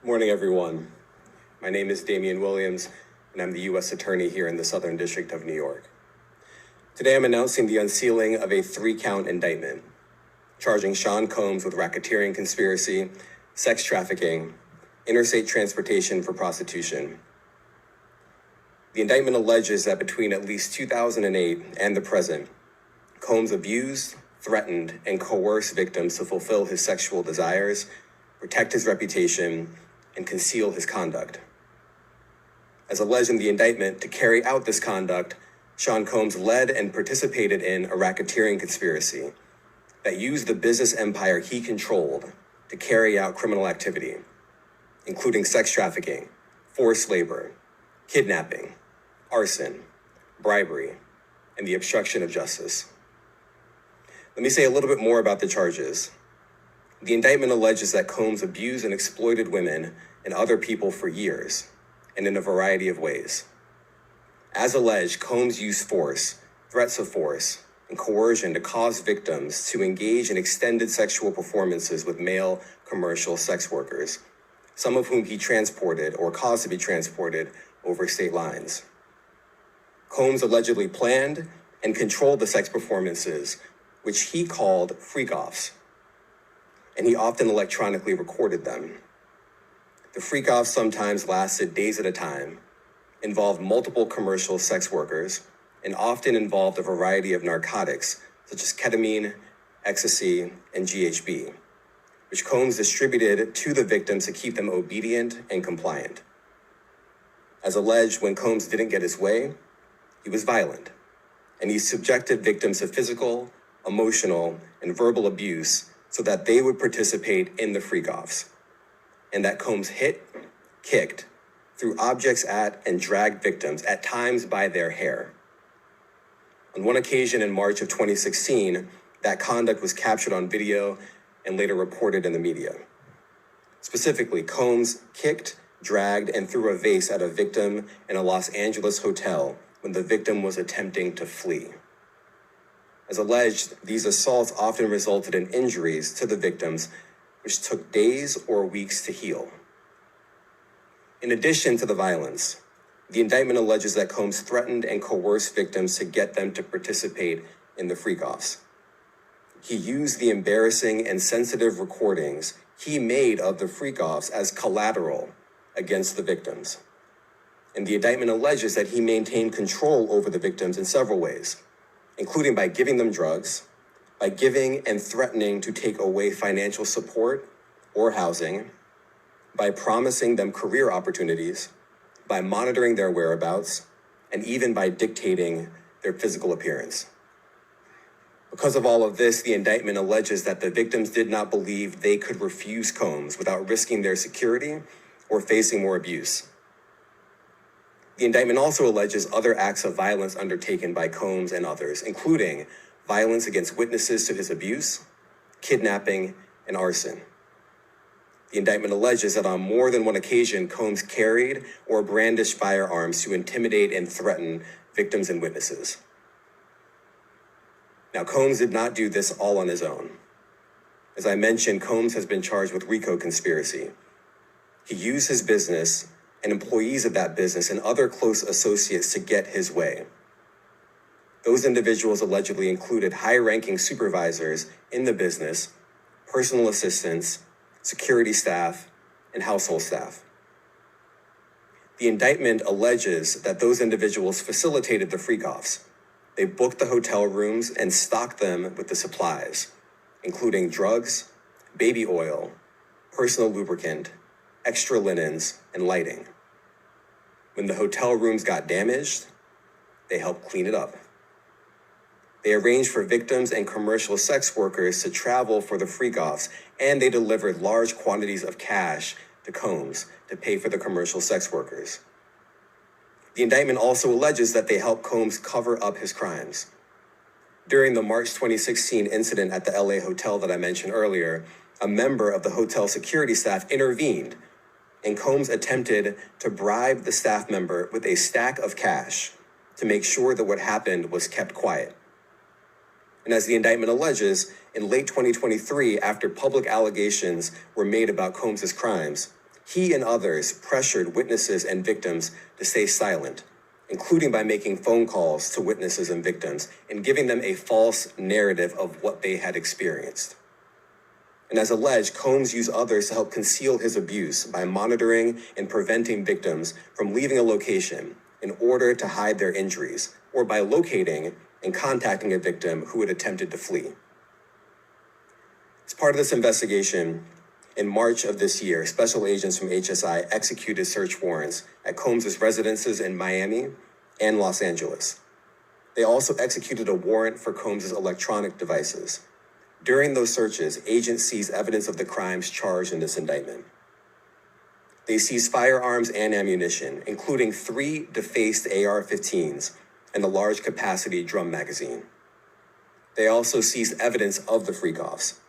Morning, everyone. My name is Damian Williams, and I'm the U.S. Attorney here in the Southern District of New York. Today, I'm announcing the unsealing of a 3-count indictment, charging Sean Combs with racketeering conspiracy, sex trafficking, interstate transportation for prostitution. The indictment alleges that between at least 2008 and the present, Combs abused, threatened, and coerced victims to fulfill his sexual desires, protect his reputation, and conceal his conduct. As alleged in the indictment, to carry out this conduct, Sean Combs led and participated in a racketeering conspiracy that used the business empire he controlled to carry out criminal activity, including sex trafficking, forced labor, kidnapping, arson, bribery, and the obstruction of justice. Let me say a little bit more about the charges. The indictment alleges that Combs abused and exploited women and other people for years, and in a variety of ways. As alleged, Combs used force, threats of force, and coercion to cause victims to engage in extended sexual performances with male commercial sex workers, some of whom he transported or caused to be transported over state lines. Combs allegedly planned and controlled the sex performances, which he called freak-offs, and he often electronically recorded them. The freak-offs sometimes lasted days at a time, involved multiple commercial sex workers, and often involved a variety of narcotics, such as ketamine, ecstasy, and GHB, which Combs distributed to the victims to keep them obedient and compliant. As alleged, when Combs didn't get his way, he was violent, and he subjected victims to physical, emotional, and verbal abuse so that they would participate in the freak-offs, and that Combs hit, kicked, threw objects at, and dragged victims, at times by their hair. On one occasion in March of 2016, that conduct was captured on video and later reported in the media. Specifically, Combs kicked, dragged, and threw a vase at a victim in a Los Angeles hotel when the victim was attempting to flee. As alleged, these assaults often resulted in injuries to the victims, which took days or weeks to heal. In addition to the violence, the indictment alleges that Combs threatened and coerced victims to get them to participate in the freak-offs. He used the embarrassing and sensitive recordings he made of the freak-offs as collateral against the victims. And the indictment alleges that he maintained control over the victims in several ways, including by giving them drugs, by giving and threatening to take away financial support or housing, by promising them career opportunities, by monitoring their whereabouts, and even by dictating their physical appearance. Because of all of this, the indictment alleges that the victims did not believe they could refuse Combs without risking their security or facing more abuse. The indictment also alleges other acts of violence undertaken by Combs and others, including violence against witnesses to his abuse, kidnapping, and arson. The indictment alleges that on more than one occasion, Combs carried or brandished firearms to intimidate and threaten victims and witnesses. Now, Combs did not do this all on his own. As I mentioned, Combs has been charged with RICO conspiracy. He used his business and employees of that business and other close associates to get his way. Those individuals allegedly included high-ranking supervisors in the business, personal assistants, security staff, and household staff. The indictment alleges that those individuals facilitated the freak-offs. They booked the hotel rooms and stocked them with the supplies, including drugs, baby oil, personal lubricant, extra linens, and lighting. When the hotel rooms got damaged, they helped clean it up. They arranged for victims and commercial sex workers to travel for the freak-offs, and they delivered large quantities of cash to Combs to pay for the commercial sex workers. The indictment also alleges that they helped Combs cover up his crimes. During the March 2016 incident at the LA hotel that I mentioned earlier, a member of the hotel security staff intervened, and Combs attempted to bribe the staff member with a stack of cash to make sure that what happened was kept quiet. And as the indictment alleges, in late 2023, after public allegations were made about Combs's crimes, he and others pressured witnesses and victims to stay silent, including by making phone calls to witnesses and victims and giving them a false narrative of what they had experienced. And as alleged, Combs used others to help conceal his abuse by monitoring and preventing victims from leaving a location in order to hide their injuries, or by locating and contacting a victim who had attempted to flee. As part of this investigation, in March of this year, special agents from HSI executed search warrants at Combs's residences in Miami and Los Angeles. They also executed a warrant for Combs's electronic devices. During those searches, agents seized evidence of the crimes charged in this indictment. They seized firearms and ammunition, including 3 defaced AR-15s and a large capacity drum magazine. They also seized evidence of the freak-offs,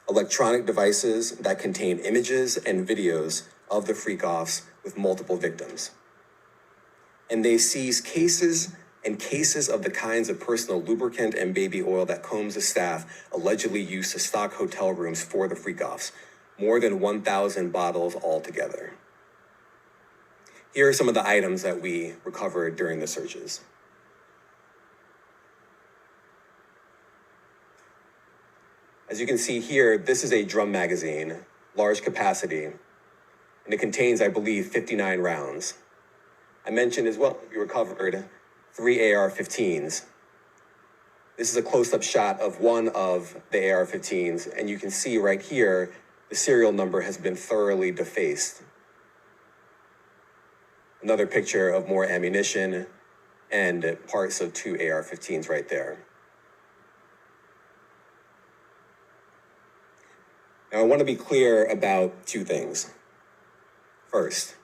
electronic devices that contain images and videos of the freak-offs with multiple victims. And they seized cases and cases of the kinds of personal lubricant and baby oil that Combs' staff allegedly used to stock hotel rooms for the freak-offs, more than 1,000 bottles altogether. Here are some of the items that we recovered during the searches. As you can see here, this is a drum magazine, large capacity, and it contains, I believe, 59 rounds. I mentioned as well, we recovered 3 AR-15s. This is a close-up shot of one of the AR-15s, and you can see right here, the serial number has been thoroughly defaced. Another picture of more ammunition and parts of 2 AR-15s right there. Now, I want to be clear about 2 things. First,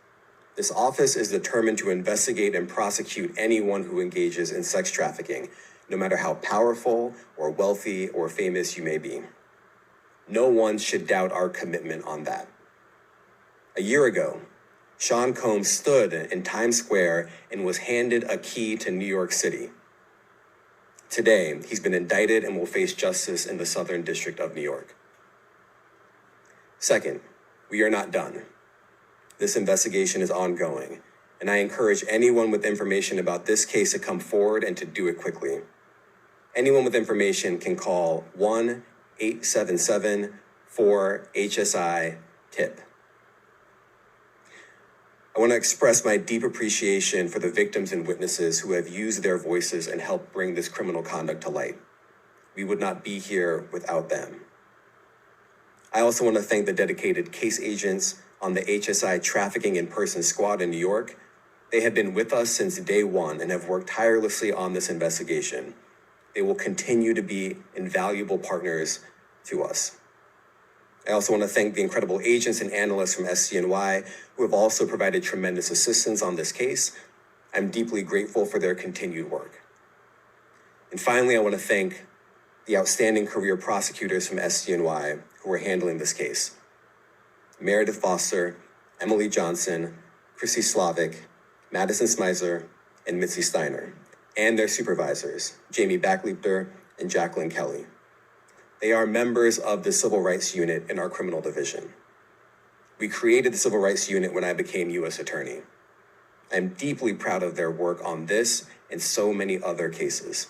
this office is determined to investigate and prosecute anyone who engages in sex trafficking, no matter how powerful or wealthy or famous you may be. No one should doubt our commitment on that. A year ago, Sean Combs stood in Times Square and was handed a key to New York City. Today, he's been indicted and will face justice in the Southern District of New York. Second, we are not done. This investigation is ongoing, and I encourage anyone with information about this case to come forward and to do it quickly. Anyone with information can call 1-877-4-HSI-TIP. I want to express my deep appreciation for the victims and witnesses who have used their voices and helped bring this criminal conduct to light. We would not be here without them. I also want to thank the dedicated case agents on the HSI Trafficking in Person Squad in New York. They have been with us since day one and have worked tirelessly on this investigation. They will continue to be invaluable partners to us. I also want to thank the incredible agents and analysts from SCNY who have also provided tremendous assistance on this case. I'm deeply grateful for their continued work. And finally, I want to thank the outstanding career prosecutors from SCNY who are handling this case. Meredith Foster, Emily Johnson, Chrissy Slavic, Madison Smizer, and Mitzi Steiner, and their supervisors, Jamie Backleeper and Jacqueline Kelly. They are members of the Civil Rights Unit in our criminal division. We created the Civil Rights Unit when I became U.S. Attorney. I'm deeply proud of their work on this and so many other cases.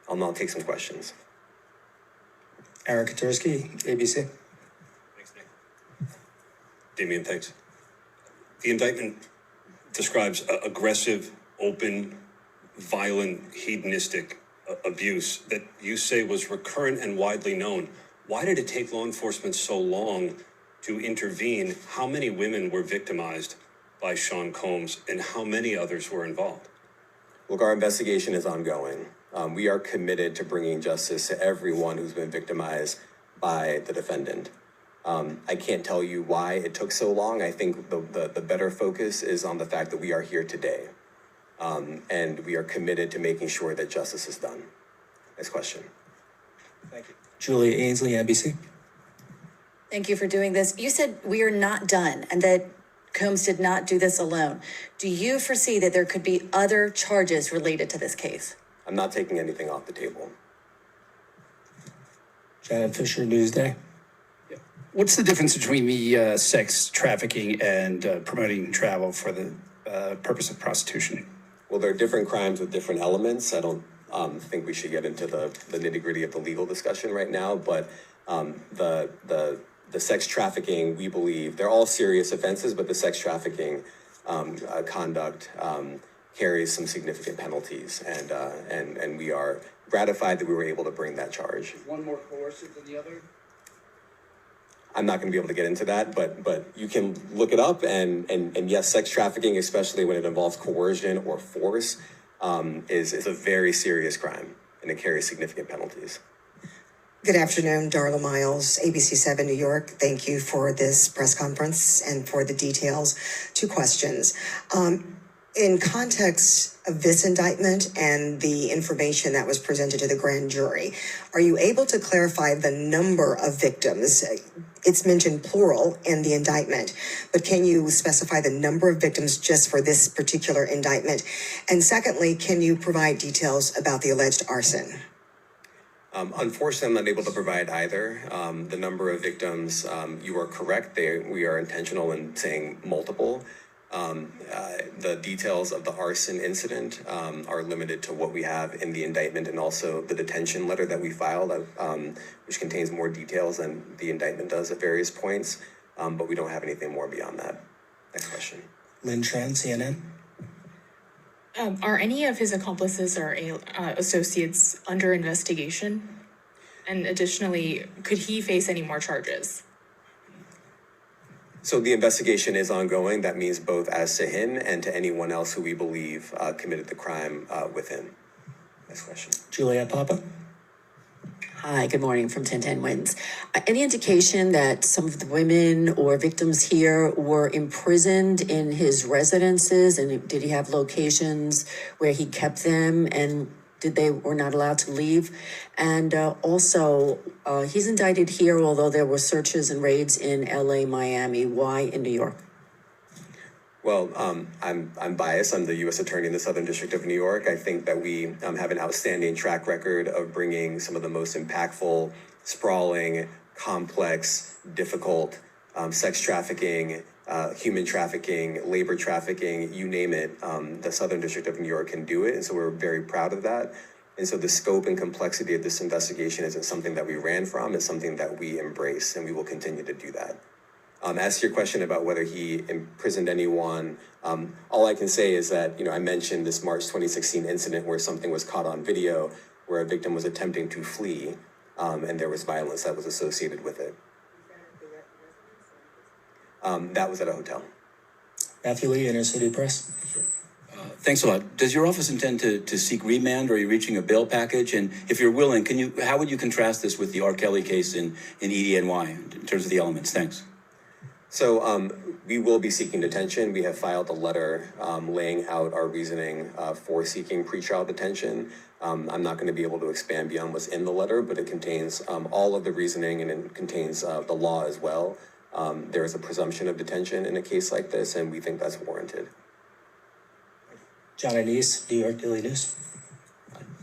I'll now take some questions. Aaron Katursky, ABC. Thanks, Nick. Damian, thanks. The indictment describes aggressive, open, violent, hedonistic abuse that you say was recurrent and widely known. Why did it take law enforcement so long to intervene? How many women were victimized by Sean Combs and how many others were involved? Look, our investigation is ongoing. We are committed to bringing justice to everyone who's been victimized by the defendant. I can't tell you why it took so long. I think the better focus is on the fact that we are here today. And we are committed to making sure that justice is done. Next question. Thank you. Julia Ainsley, NBC. Thank you for doing this. You said we are not done and that Combs did not do this alone. Do you foresee that there could be other charges related to this case? I'm not taking anything off the table. Janet Fisher, Newsday. What's the difference between the sex trafficking and promoting travel for the purpose of prostitution? Well, there are different crimes with different elements. I don't think we should get into the nitty-gritty of the legal discussion right now, but the sex trafficking, we believe, they're all serious offenses, but the sex trafficking conduct carries some significant penalties, and we are gratified that we were able to bring that charge. One more coercive than the other? I'm not going to be able to get into that, but you can look it up, and yes, sex trafficking, especially when it involves coercion or force, is a very serious crime, and it carries significant penalties. Good afternoon, Darla Miles, ABC7 New York. Thank you for this press conference and for the details. 2 questions. In context of this indictment and the information that was presented to the grand jury, are you able to clarify the number of victims? It's mentioned plural in the indictment, but can you specify the number of victims just for this particular indictment? And secondly, can you provide details about the alleged arson? Unfortunately, I'm not able to provide either. The number of victims, you are correct. We are intentional in saying multiple. The details of the arson incident are limited to what we have in the indictment and also the detention letter that we filed, which contains more details than the indictment does at various points, but we don't have anything more beyond that. Next question. Lynn Tran, CNN. Are any of his accomplices or associates under investigation? And additionally, could he face any more charges? So the investigation is ongoing. That means both as to him and to anyone else who we believe committed the crime with him. Next question. Juliet Papa. Hi, good morning from 1010 Wins. Any indication that some of the women or victims here were imprisoned in his residences, and did he have locations where he kept them, and did they were not allowed to leave? And also, he's indicted here, although there were searches and raids in LA, Miami. Why in New York? Well, I'm biased. I'm the U.S. Attorney in the Southern District of New York. I think that we have an outstanding track record of bringing some of the most impactful, sprawling, complex, difficult sex trafficking, human trafficking, labor trafficking, you name it. The Southern District of New York can do it, and so we're very proud of that. And so the scope and complexity of this investigation isn't something that we ran from. It's something that we embrace, and we will continue to do that. As to your question about whether he imprisoned anyone, all I can say is that, I mentioned this March 2016 incident where something was caught on video where a victim was attempting to flee, and there was violence that was associated with it. That was at a hotel. Matthew Lee, Inner City Press. Thanks a lot. Does your office intend to seek remand, or are you reaching a bail package? And if you're willing, how would you contrast this with the R. Kelly case in EDNY in terms of the elements? Thanks. So we will be seeking detention. We have filed a letter laying out our reasoning for seeking pretrial detention. I'm not going to be able to expand beyond what's in the letter, but it contains all of the reasoning, and it contains the law as well. There is a presumption of detention in a case like this, and we think that's warranted. John Anise, New York Daily News.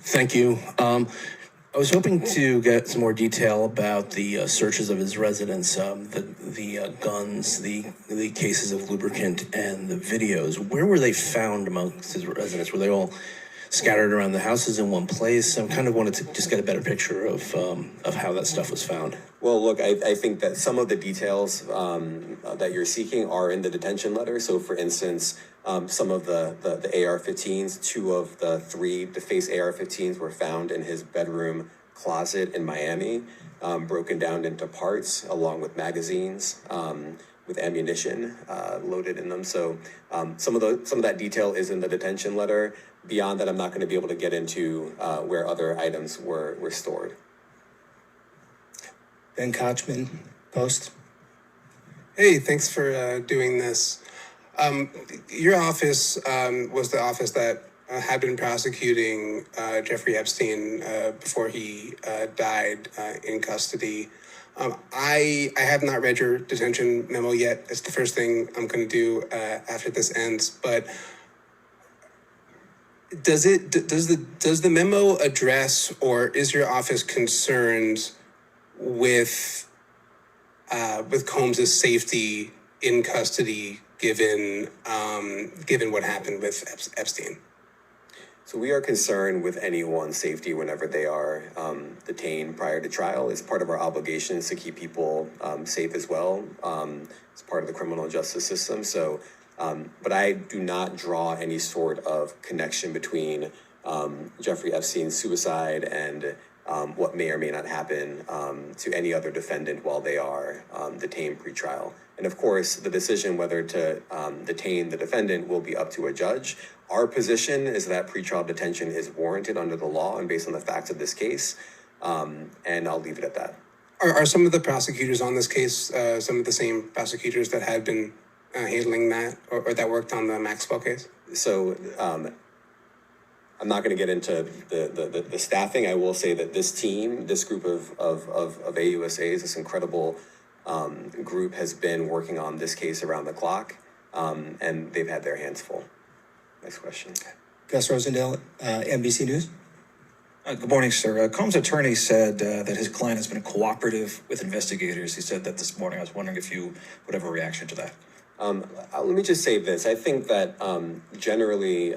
Thank you. I was hoping to get some more detail about the searches of his residence, the guns, the cases of lubricant, and the videos. Where were they found amongst his residence? Were they all scattered around the houses in one place? I kind of wanted to just get a better picture of how that stuff was found. Well, look, I think that some of the details that you're seeking are in the detention letter. So, for instance, some of the AR-15s, 2 of the 3 defaced AR-15s were found in his bedroom closet in Miami, broken down into parts along with magazines with ammunition loaded in them. So some of that detail is in the detention letter. Beyond that, I'm not going to be able to get into where other items were stored. Ben Kochman, Post. Hey, thanks for doing this. Your office was the office that had been prosecuting Jeffrey Epstein before he died in custody. I have not read your detention memo yet. It's the first thing I'm going to do after this ends. But does the memo address, or is your office concerned with Combs' safety in custody, given what happened with Epstein. So we are concerned with anyone's safety whenever they are detained prior to trial. It's part of our obligations to keep people safe as well. It's part of the criminal justice system. So, but I do not draw any sort of connection between Jeffrey Epstein's suicide and what may or may not happen to any other defendant while they are detained pretrial. And of course, the decision whether to detain the defendant will be up to a judge. Our position is that pretrial detention is warranted under the law and based on the facts of this case, and I'll leave it at that. Are some of the prosecutors on this case some of the same prosecutors that had been handling that or that worked on the Maxwell case? So I'm not going to get into the staffing. I will say that this team, this group of AUSAs, this incredible group has been working on this case around the clock, and they've had their hands full. Next question. Gus Rosendale, NBC News. Good morning, sir. Combs' attorney said that his client has been cooperative with investigators. He said that this morning. I was wondering if you would have a reaction to that. Let me just say this. I think that generally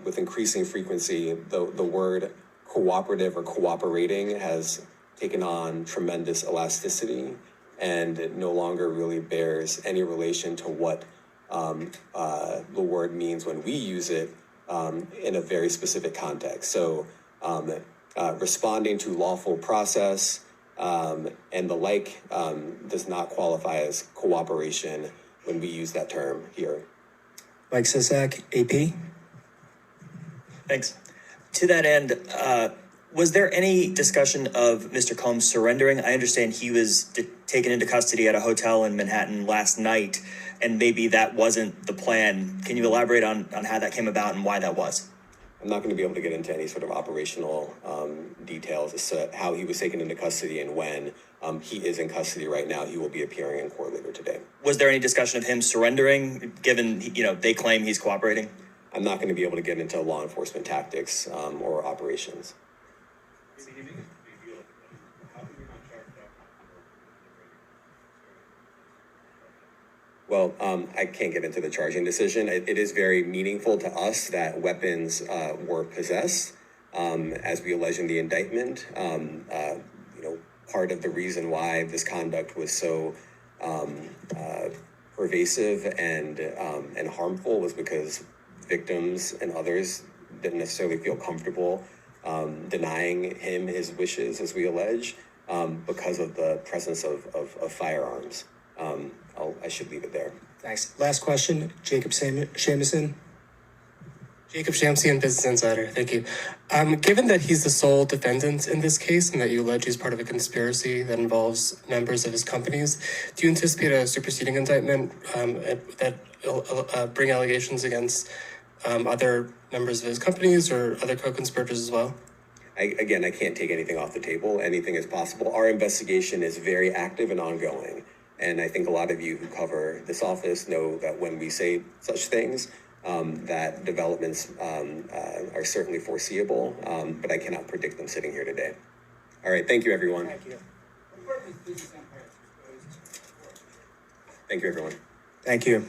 with increasing frequency, the word cooperative or cooperating has taken on tremendous elasticity and it no longer really bears any relation to what the word means when we use it in a very specific context. So responding to lawful process and the like does not qualify as cooperation when we use that term here. Mike Sisak, AP. Thanks. To that end, was there any discussion of Mr. Combs surrendering? I understand he was taken into custody at a hotel in Manhattan last night, and maybe that wasn't the plan. Can you elaborate on how that came about and why that was? I'm not going to be able to get into any sort of operational details as to how he was taken into custody and when. He is in custody right now. He will be appearing in court later today. Was there any discussion of him surrendering, given, they claim he's cooperating? I'm not going to be able to get into law enforcement tactics or operations. Well, I can't get into the charging decision. It is very meaningful to us that weapons were possessed, as we allege in the indictment. Part of the reason why this conduct was so pervasive and harmful was because victims and others didn't necessarily feel comfortable denying him his wishes, as we allege, because of the presence of firearms. I should leave it there. Thanks. Last question, Jacob Shamison. Jacob Shamsian, Business Insider. Thank you. Given that he's the sole defendant in this case and that you allege he's part of a conspiracy that involves members of his companies, do you anticipate a superseding indictment that bring allegations against other members of his companies or other co-conspirators as well? I can't take anything off the table. Anything is possible. Our investigation is very active and ongoing. And I think a lot of you who cover this office know that when we say such things, that developments are certainly foreseeable, but I cannot predict them sitting here today. All right, thank you, everyone. Thank you. Thank you, everyone. Thank you.